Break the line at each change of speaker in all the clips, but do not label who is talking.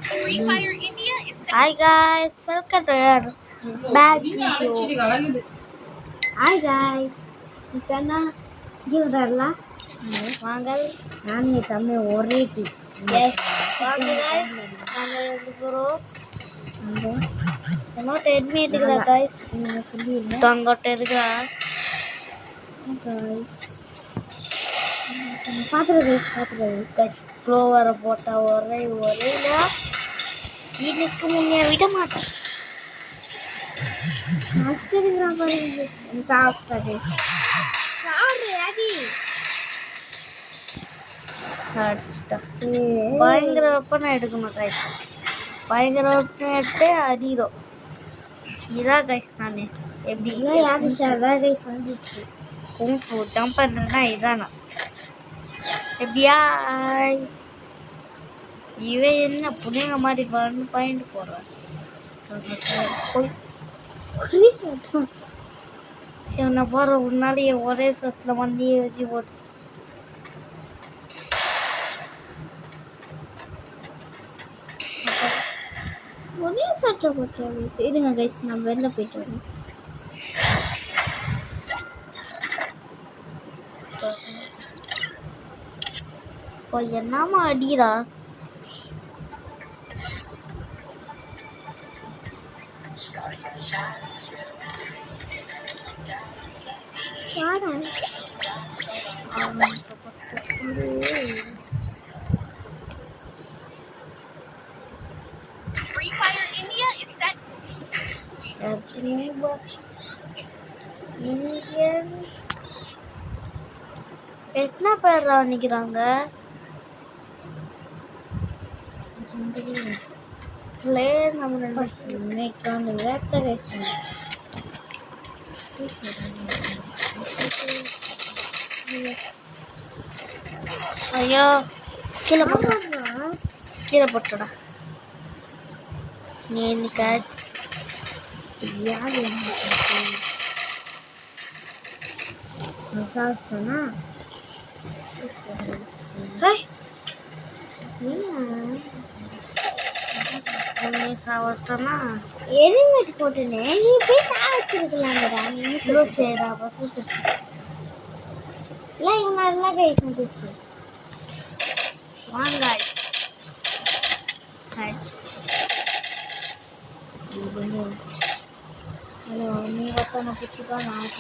Free Fire India is. Hi guys, welcome to your back video. Hi guys, இக்கண்ணா ஜீவரல்ல வாங்கள் நான் நீ தம்பி ஒரே டீ எஸ் வாங்க guys நாங்க இருக்கிறோம் அந்த என்னோட எட்மி இருக்குதா guys நீங்க சொல்லிருங்க டங்கோட்ட இருக்குதா guys பாத்துங்க guys க்ளோவரை போட்டா ஒரேல இதுக்கு முன்னே விட மாட்டேன் மாஸ்டர்ங்கிறான் பாருங்க சாஸ்டர் பயங்கர வெப்பனை எடுக்கணும் கைஸ் பயங்கர வெப்பனை எடுத்து அடிக்கிறோம் இதான் கைஸ் நான் எப்படி யாரு சார் கைஸ் வந்துச்சு குங்ஃபு ஜம்ப் பண்ணுறேன்னா இதானா எப்படியா இவன் என்ன புள்ளைங்க மாதிரி பாயிண்ட் போடுறான் இவனை போடுற முன்னாடியே ஒரே சத்தில் வண்டியை வச்சு போட்டு ஒரே சட்டை போட்டுறாங்க சரிங்க கைஸ் நான் வெளில போயிட்டு வரேன் என்னமா அடிக்கிறா Free Fire India is set. எத்தனை பேர் நிற்கிறாங்க ஐயோ கீழே போட்டுடா நீ யாரு சாப்பிட்டோன்னா சாவச்சிட்டோன்னா எரிமேட்டு போட்டுனே நீ போய் சாவச்சிருக்கலாம்டா நீ இவ்வளோ செய்யறா இல்லை இவங்க நல்லா கை வந்துச்சு வாங்க ஹலோ நீ ஒருத்தனை பிடிச்சிப்பா நான்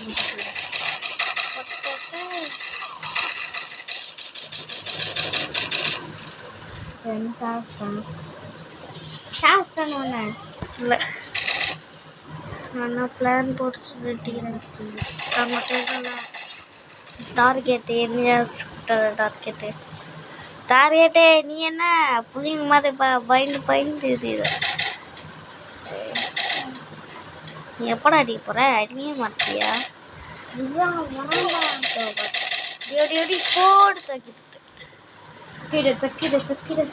சாஸ்தான் ஒன்று இல்லை நான் பிளான் போட்டு சொல்லிட்டேன் டார்கெட்டு என்ன டார்கெட்டு நீ என்ன புள்ளிங்க மாதிரி பயந்து தெரியுது நீ எப்படா அடிக்க போற அடிக்க மாட்டியா போடு தக்கிடு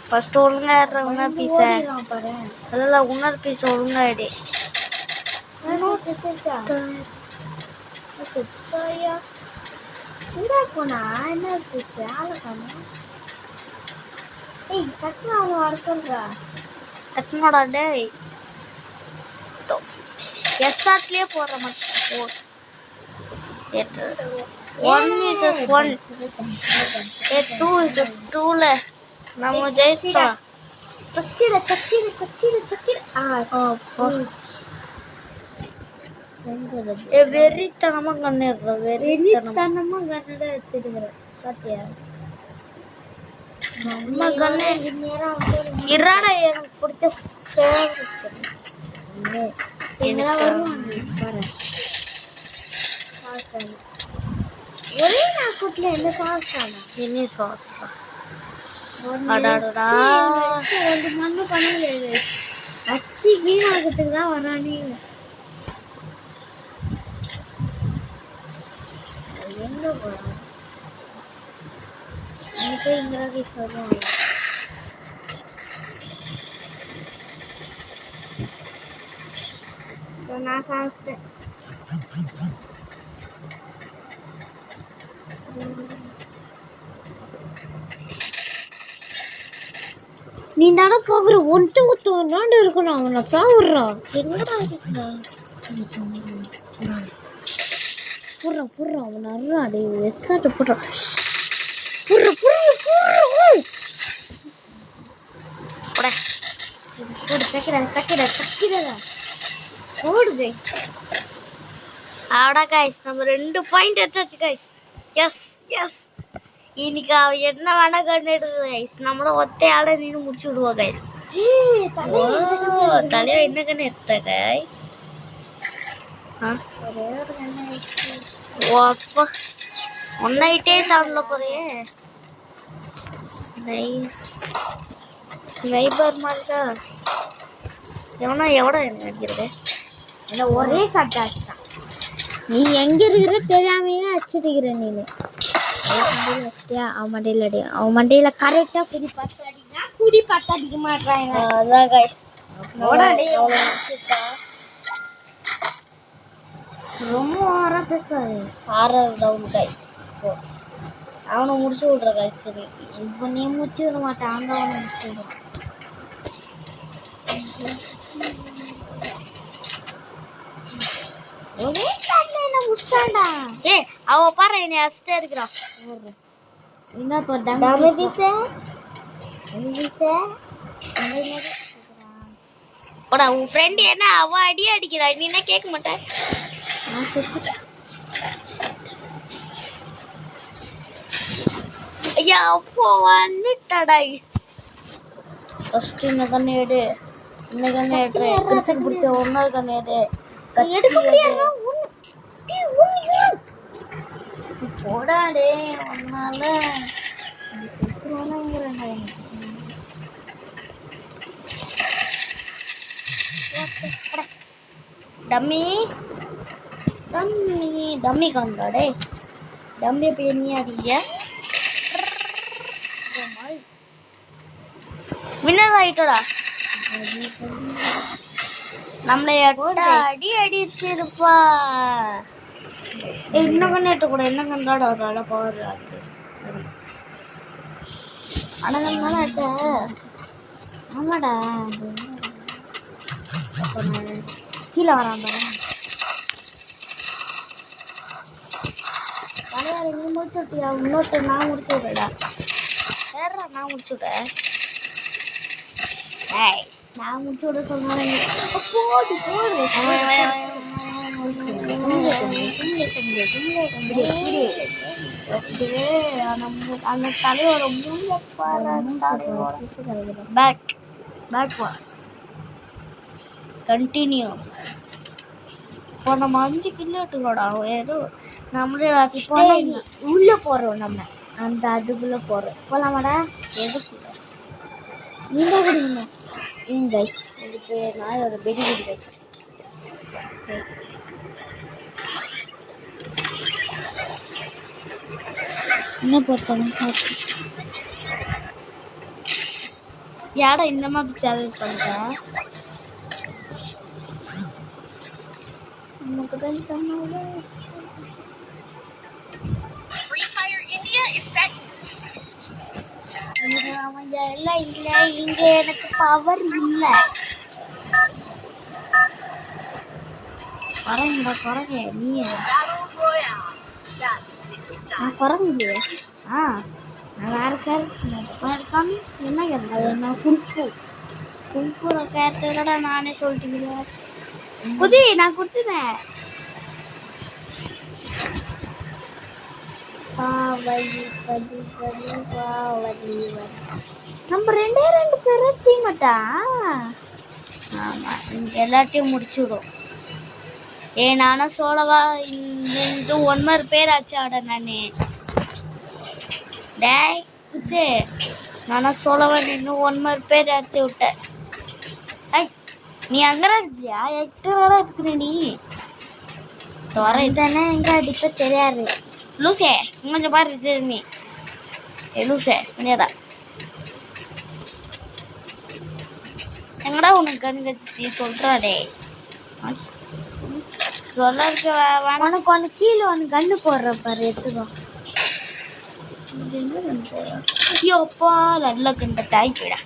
ஃபர்ஸ்ட் ஒழுங்கா இன்னொரு பீஸ அதில் இன்னொரு பீஸ் ஒழுங்கா அடி போனா என்ன பீஸ் ஆளுக்கான ஏய் கட்டினா அவனை வர சொல்றா கட்டினோடா டேய் எஸ்ஆர்ட்லேயே போடுற மட்டும் 1 vs 1 2 vs 2ல நம்ம ஜெயிச்சிட்டோம் வெறித்தனமா கண்ணிடுறோம் வெறித்தனமா கண்ணதான் எடுத்துருக்குறேன் பாத்தியா நம்ம கண்ணு இறாடா எனக்கு பிடிச்ச ஒரே நாக்குட்ல என்ன சாஸ்தானா என்ன சாஸ்தா அடாடா ஒரு மண்ணு பண்ண முடியாது அச்சி வீணாகிறதுக்கு தான் வரானே எங்க போறான் எனக்கு இங்கே சொல்லுவாங்க நான் சாப்பிட்டேன் நீ தானே போகிற ஒன்று ஒத்து இருக்கணும் அவனை சாப்பிட்றான் என்னடா புடுறான் அவன் அருறான் அடே வெச்சாட்டு புடுறான் போடு கைஸ் ஆடா கைஸ் நம்ம 2 பாயிண்ட் எடுத்தாச்சு கைஸ் எஸ் எஸ் இன்னைக்கு அவன் என்ன வேணா கண்ணு எடுக்குது கைஸ் நம்மள ஒத்தையால நின்று முடிச்சு விடுவோம் கைஸ் தலையா என்ன கண்ணு எடுத்த கைஸ் அப்பா ஒன்னாயிட்டே சாப்பிடல போறியே நைஸ் ஸ்னைப்பர் மாதிரிடா எவடா என்ன அடிக்கிறது என்ன ஒரே சட்டை அடிச்சிட்டான் நீ எங்க இருக்கிற தெரியாமையே அடிச்சிருக்கிற நீனு அவன் மண்டையில் அடி அவன் மண்டையில் கரெக்டாக குடி பார்த்து அடிக்க மாட்டாங்க அதான் கைஸ் ரொம்ப ஓவராக பேசுவாரு 6 ரவுண்ட் கைஸ் அவனை முடிச்சு விட்ற கைஸ் சரி இப்போ நீ முடிச்சு விட மாட்டேன் அவங்க அவனை முடிச்சு விடுவான் அவ பாரு என்ன அஸ்டே இருக்கிறான் இன்னொரு டம்மி பீஸே ஓடா உன் ஃப்ரெண்ட் என்ன அவ அடி அடிக்கிறா நீ என்ன கேட்க மாட்ட ஐயா அப்போ வந்துட்டடா ஃபர்ஸ்ட் இந்த கண்ணு எடு கிறிஸ்டன் பிடிச்ச ஒன்னாவது கண்ணு எடு போடாடே ஒன்னால டம்மி டம்மி டம்மி காண்டாடே டம்மி எப்படி நீ அடிக்க வின்னர் ஆயிட்டோடா நம்மளை அடி அடிச்சிருப்பா இன்னும் கண்ணாட்ட கூட என்ன கண்டாட ஒரு ஆள பவர் அடங்கன்னாட்ட ஆமாடா கீழே வரான் பாரு தலையாடு நீ முடிச்சு விட்டியா இன்னொருத்த நான் முடிச்சு விடுறா வேறா நான் முடிச்சு விட்டேன் நான் முடிச்சு விட சொன்னேன் போடு அந்த தலையோட பேக் கண்டினியூ இப்போ நம்ம 5 கிலோ எடுத்துக்கோடா ஏதோ நம்மளே உள்ள போறோம் நம்ம அந்த அதுக்குள்ள போறோம் போலாமாடா எதுக்குள்ள நீங்க குடிங்க இந்த இதுக்கு நான் ஒரு பெரிய குடி என்ன பொறுத்தவங்க யாடா இந்த மாதிரி சேலஞ்ச் பண்ணுற நமக்கு தான் சொன்னால அவன் எல்லாம் இல்லை இங்க எனக்கு பவர் இல்லை குறங்க நீ நான் குறங்க நான் வேற கேரக்டர் என்ன கேரக்டர் நான் குல்ஃபு கேரக்டரோட நானே சொல்லிட்டீங்களா புதி நான் குடிச்சுனேன் நம்ம 2 பேரும் டீமட்டா ஆமா இங்க எல்லாத்தையும் முடிச்சுடும் நானும் சோழவா இந்த 1 பேர் ஆச்சு ஆட நானே டேய் நானும் சோழவா இன்னும் 1 பேர் ஆச்சு விட்டேன் நீ அங்கதான் இருக்கியா 8 நாளா இருக்கிற நீ துறை தானே எங்க அடிப்ப தெரியாது லூசே கொஞ்சம் பாரு நீ லூசே நீதான் எங்கடா உனக்கு கண் கட்சி சொல்றாடே சொல்றதுக்கு உனக்கு ஒன்று கீழே ஒன்று கண்ணு போடுற பாரு எடுத்துக்கோ என்ன கண்ணு போடுற ஐயோப்பா நல்ல கண்ட தாய் போயிடா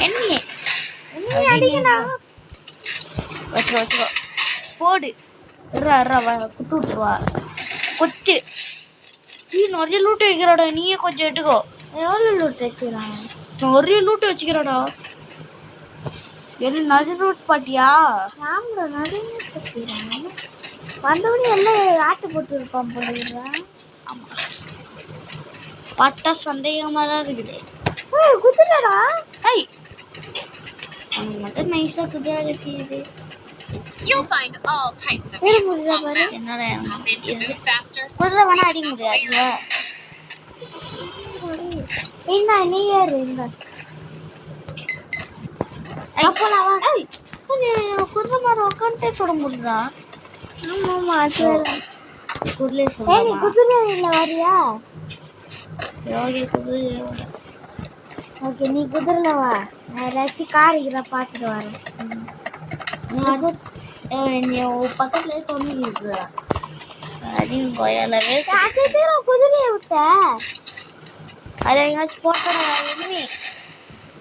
என்ன அடிக்கடா வச்சுக்கோ போடு குத்து விட்டுருவா கொச்சு நீ நிறைய லூட்டு வைக்கிறாடா நீயே கொஞ்சம் எடுத்துக்கோ எவ்வளோ லூட்டு வச்சுக்கிறான் நிறைய லூட்டு வச்சுக்கிறாடா என்ன நிறைய லூட் பாட்டியா ஆமாடா நிறைய லூட் வச்சுக்கிறான் வந்தபடி எல்லாம் ஆட்டு போட்டு இருப்பான் போடுறா ஆமா பாட்டா சந்தேகமாக தான் இருக்குது குத்துடா ஐ அவனுக்கு மட்டும் நைஸாக குதிரை வச்சுது
You'll find all types of vehicles on the map. Hop in to move faster.
குதிரை வேணா அடிக்க முடியாது என்ன நீ ஏறு இந்த குதிரை மாதிரி உட்காந்துட்டே சொல்ல முடியுதா ஆமாம் குதிரை சொல்ல குதிரையில் வரியா ஓகே குதிரை ஓகே நீ குதிரையில் வா நான் ஏதாச்சும் காரிக்கிறா பார்த்துட்டு வரேன் நீ பக்கத்துலேயே கொண்டு இருக்குதா அதையும் கொய்யாலவே குதிரையை விட்ட அதை எங்கேயாச்சும் போட்டோட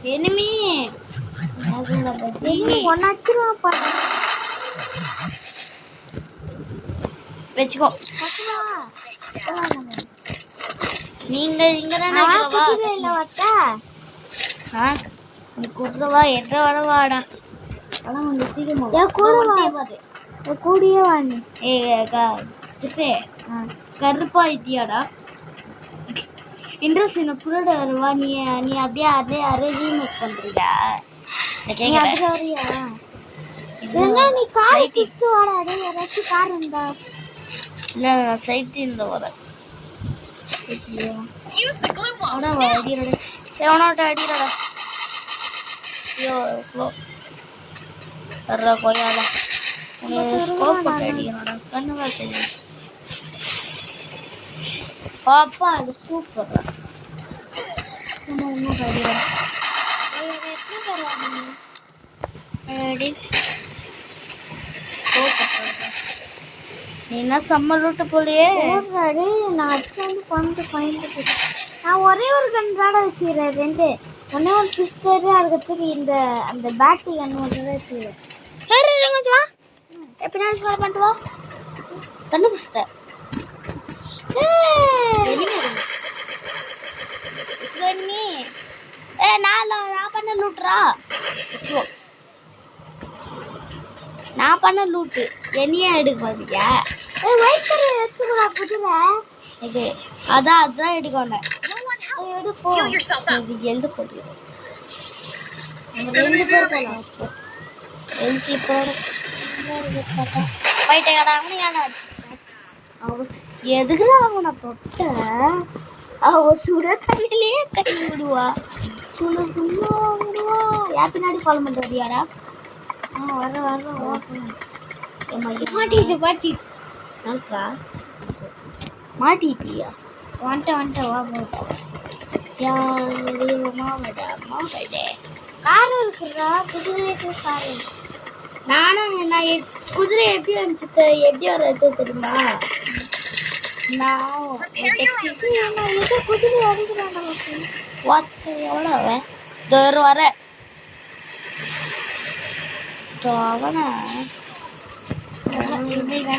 எனிமி ஒன்னாச்சுருவா வச்சுக்கோ நீங்க இங்கதான் வட்டா நீ கூட்டுறவா எட்ட வர வாடா அதான் கொஞ்சம் சீக்கிரமா கூடியே வாங்க ஏ கருப்பா இட்டியாடா இன்ட்ரெஸ்ட் எனக்கு கூட வருவா நீ அப்படியே அதே ரீமேக் பண்றியா என்ன நீ கார் கிஸ்து வாடா யாராச்சும் கார் இருந்தா இல்ல நான் சைட் இந்த வரேன் எவனோட்ட அடிடா ஐயோ ஃப்ளோ வர்ற கொய்யால ஸ்கோப் போட்டு அடிக்கணும்டா கண்ணுவா தெரியும் பாப்பா அது சூப்பர் இன்னும் அடிக்கிறேன் நீ என்ன செம்ம லூட்டு போலியே நான் அடிச்சு வந்து நான் ஒரே ஒரு கன் தாட வச்சுக்கிறேன் ரெண்டு ஒன்னே ஒரு பிஸ்டரு அதுக்கப்புறம் இந்த அந்த பேட்டி கன் மட்டும் தான் வச்சுக்கிறேன் கொஞ்சம் வா எப்படினாலும் ஸ்மால் பண்ணிட்டு வா கண்ணு பிடிச்சிட்டேன் நான் பண்ண லூட்ரா நான் பண்ண லூட்டு என்னையே எடுக்க பாத்தியா ஒயிட் கலர் எடுத்துக்கடா குதிரை இது அதான் எடுக்கணும் எடுப்போம் இது எழுத போகுது ரெண்டு பேர் போகலாம் எழுதி போட எதுக்குலாம் அவனை தொட்ட அவ சுட தண்ணிலேயே கை விடுவா சும்மா விடுவா யார் பின்னாடி ஃபாலோ பண்ணிட்டு வரியாடா வர மாட்டிட்டியா வந்துட்ட வா கார் இருக்குறா குதிரை கார் நான் குதிரை எப்படி வந்துச்சு எப்படி வர தெரியுமா நான் குதிரை அடிக்கிறான் எவ்வளோ அவன் வர அவனை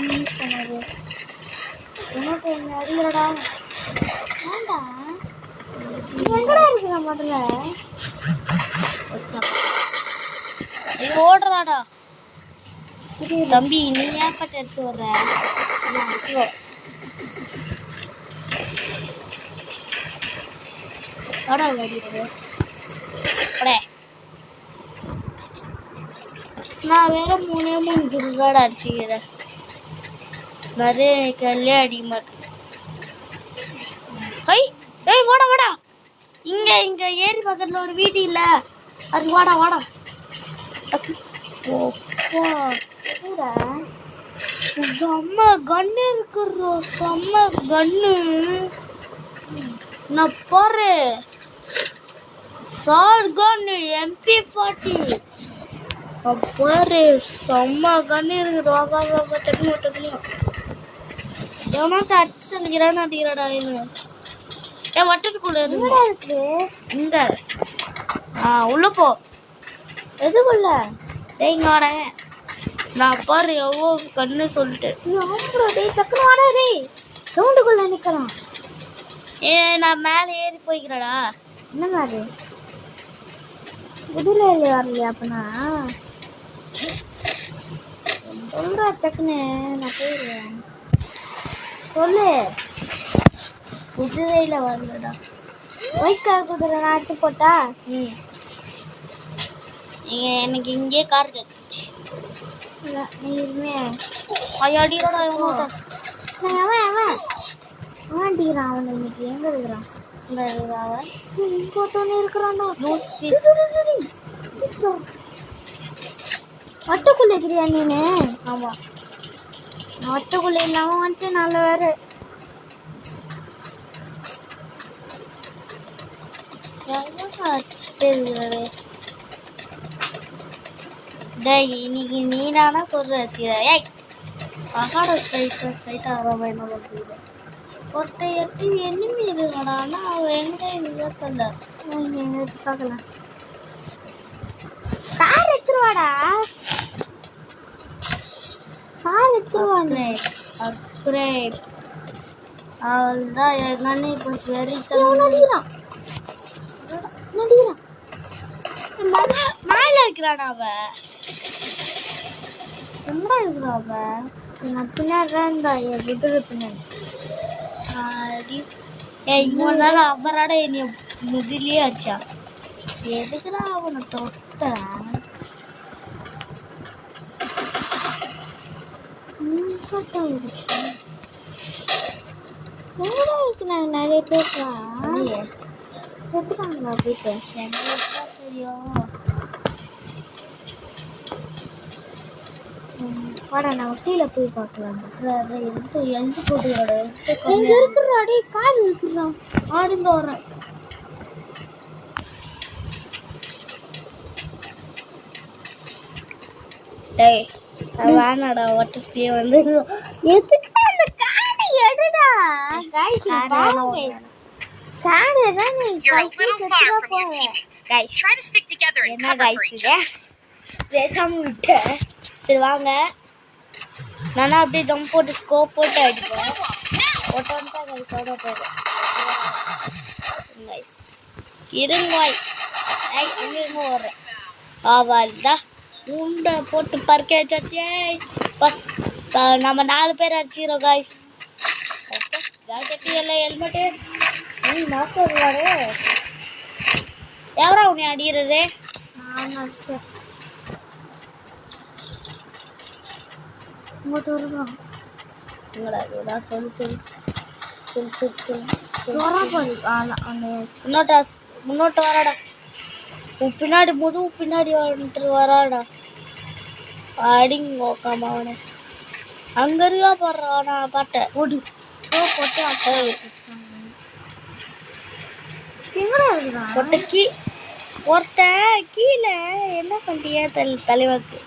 யூஸ் பண்ணாரு அடிக்கிறடா வேண்டா எங்கடா இருக்கிற முதல்ல ஓடுறாடா தம்பி நீ ஏப்பட்ட எடுத்து வர்ற நான் வேற மூணு கிலோட அடிச்சுக்கிறேன் நிறைய கல்லே அடிக்க மாட்டேன் வாடா இங்க ஏரி பக்கத்துல ஒரு வீடு இல்ல அது வாடா செம்ம கன்னு இருக்குறோ செம்ம கன்னு நான் பாரு ஷார்ட் கன்னு MP40 பாரு செம்ம கன்னு இருக்குது வா டக்குனு எவனா அடிச்சு அடிக்கிறாடா இன்னும் வட்டத்துக்குள்ள இருக்கு இங்க. உள்ள போ. எதுக்குள்ள? இங்க வரேன். நான் பாரு எவ்வளோ கண்ணு சொல்லிட்டு. டக்குனு வாடா டேய். ரவுண்டுக்குள்ள நிக்கலாம். நான் மேலே ஏறி போய்க்கிறடா. என்ன மாதிரி குதிரை வரலையா அப்பனா? சொல்றா டக்குன்னு நான் போயிடுவேன். சொல்லு. குதிரையில வரலடா. ஒயிட் கார் குதிரை நான் எடுத்து போட்டா? எனக்கு இங்கே கார் கிடைச்சிச்சு. நீ இருமே ஐயாடியோட அவன் அடிக்கிறான். அவன் இன்னைக்கு எங்க இருக்கிறான்? இங்க இருக்கிறான். இங்கோட்டோன்னு இருக்கிறான்டா. வட்டக்குள்ள இருக்கிறியா நீனு? ஆமா, நான் வட்டக்குள்ள இல்லாம வந்துட்டு நல்ல வேறு. இன்னைக்கு நீனானா பொருள் வச்சுக்கிற. ஏய் பகாட ஸ்ட்ரைட்டா வர என்ன பண்ணுறது? ஒருத்த எட்டு எண்ணிமி இருக்காடா. ஆனால் அவன் எங்க இருக்கல. எங்க வச்சு பார்க்கலாம். கார் எடுத்துருவாடா. கார் எடுத்துருவானே. அப்கிரேட் அவள்தான் என்னன்னு இப்போ வெறி நடிக்கிறான். மேல இருக்கிறான் அவன். எங்க இருக்கிறான் அவன்? நான் பின்னாடி இருந்தா என் குதிரை பின்னாடி. இவ்வளோ நாள் அவராட என்னைய முதிலேயே அடிச்சா. எதுக்குடா அவனை தொட்ட? நாங்கள் நிறைய பேர் செத்துட்டாங்களா? போயிட்டு எங்களுக்கு தெரியும். வாடா நம்ம கீழே போய் பார்க்கலாம். எடுத்து எந்த போட்டியோட இங்க இருக்கிறாடி கால் இருக்கிறான். ஆடுங்க வரேன். டேய் வேணாடா. வட்டத்தையே வந்து எதுக்கு அந்த காடை எடுடா.
You're a little far from your teammates. Try to stick together and cover for each other.
பேசாம விட்ட. சரி வாங்க. நானா அப்படியே ஜம்ப் போட்டு ஸ்கோப் போட்டு அடிப்பேன். போட்டோன்ட்டா கைஸோட போயிடும். நைஸ். இருங்காய் அங்கேங்க வர்றேன். ஆவால்தா உண்டை போட்டு பறக்க வச்சாச்சே. பஸ் நம்ம 4 பேர் அடிச்சிக்கிறோம் காய்ஸ். ஜாக்கெட்டு எல்லாம் ஹெல்மெட்டு மாசம் இருக்காரு. எவரா உன்னை அடிக்கிறது? முன்னோட்ட வராடா. பின்னாடி முதுகு பின்னாடி வந்துட்டு வராடா. அடிங்கோக்காம அவனை அங்க இருக்கா போடுறான். நான் பாட்டேன் ஓடி போட்டு ஒட்டக்கி ஒருத்த கீழே என்ன பண்ணிட்டியா? தலைவாக்கு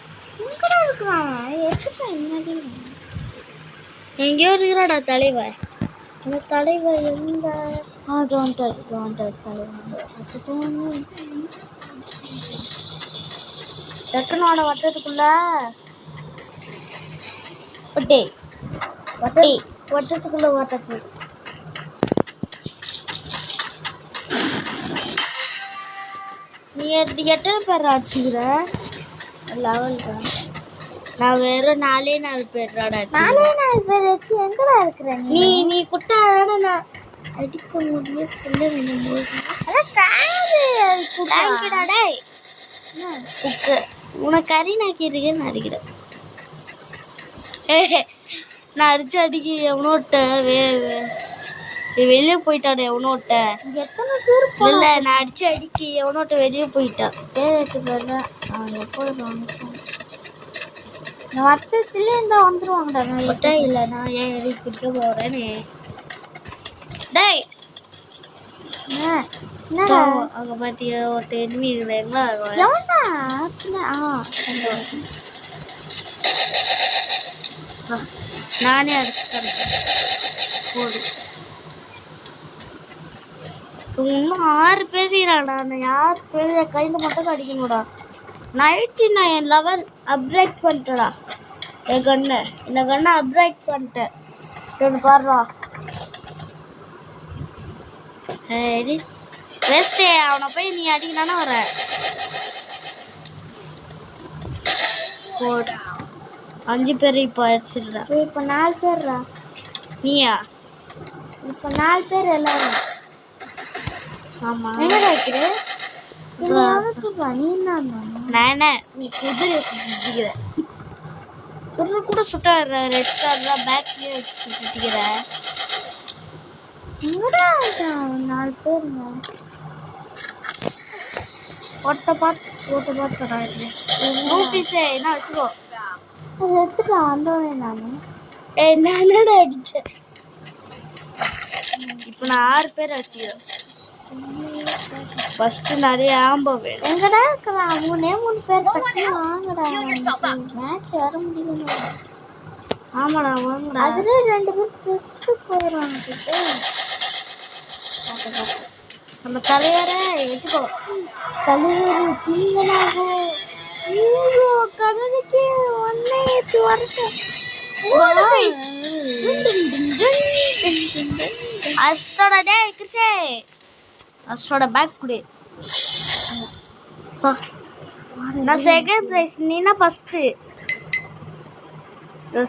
எங்கேயோ இருக்கிறாடா தலைவன். அந்த தலைவன் எங்க? டக்குனோட வட்டத்துக்குள்ள வட்டத்துக்குள்ள ஓட்டக்கு. நீ எத்தனை பேர் அடிச்சுக்கிற? 11 நான் வெறும் 4 பேர். 4 பேர் வச்சு எங்கடா இருக்கிற நீ குட்டாதான? நான் அடிக்க முடியும் சொல்ல வேணும். உனக்கு கறி நாக்கிருக்கேன்னு அடிக்கிறேன். நான் அடிக்க எவனோட்ட வெளியே போயிட்டான். எவனோட்ட எத்தனை பேர் இல்லை. நான் அடிக்க எவனோட்ட வெளியே போயிட்டான். அவன் எப்போது வருத்தத்துலேயே இருந்தால் வந்துடுவாங்கடா. இல்லை நான் ஏன் எது பிடிக்க போகிறேன்னு. டேய் அங்கே பார்த்தியா ஒரு எனிமி இருக்கிறாங்களா? நானே அடிச்சுட்டேன். போதும் இன்னும் 6 பேர் நான் யார் பேர் கையில் மட்டும் அடிக்கணும்டா. 99 லெவல் அப்கிரேட் பண்ணிட்டடா என் கண்ணை. இந்த கண்ணை அப்கிரேட் பண்ணிட்டேன். ஒன்று பாடுறா வேஸ்ட்டே. அவனை போய் நீ அடிக்கலான்னு வர போடு. 5 பேர் இப்போ அடிச்சிடுறா. இப்போ 4 பேர்ரா. நீயா? இப்போ 4 பேர் எல்லாரும். ஆமாம் எங்கே வைக்கிற? நீ என்ன நீ குதிரை சுற்றிக்கிற குதிரை கூட சுட்ட ரெட் கலர் பேக்லேயே வச்சு சுற்றிக்கிற. 4 பேர் ஓட்ட பார்த்து ரூபீஸே என்ன வச்சுக்கோ. அது எடுத்துக்கலாம் வந்தோடனே நான் அடித்தேன். இப்போ நான் 6 பேர் வச்சுக்கிறேன். ஃபர்ஸ்ட் நிறைய ஆம்போ வேணும். எங்கடா இருக்கலாம் 3 பேர் பற்றி வாங்கடா. மேட்ச் வர முடியல. ஆமாடா வாங்கடா. அதுல 2 பேர் செத்து போயிடுறாங்க. நம்ம தலைவரை வச்சுக்கோ. தலைவர் தீங்கனாகும். கடலுக்கு ஒன்னே ஏற்றி வரட்டும். அஸ்டோட டே கிருஷே அஸ்டோட பேக் குடு. நான் செகண்ட் ப்ரைஸ். நீனா ஃபஸ்ட்டு.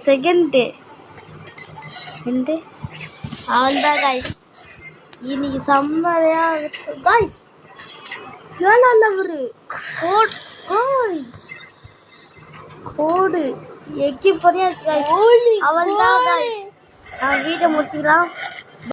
செகண்டு அவள்தான் காய்ஸ். இன்னைக்கு செம்மையா காய்ஸ். ஏழாம் ஒரு கோடு எக்கி பண்ணியாச்சு. அவள்தான் காய்ஸ். நான் வீட்டை முடிச்சுக்கலாம்.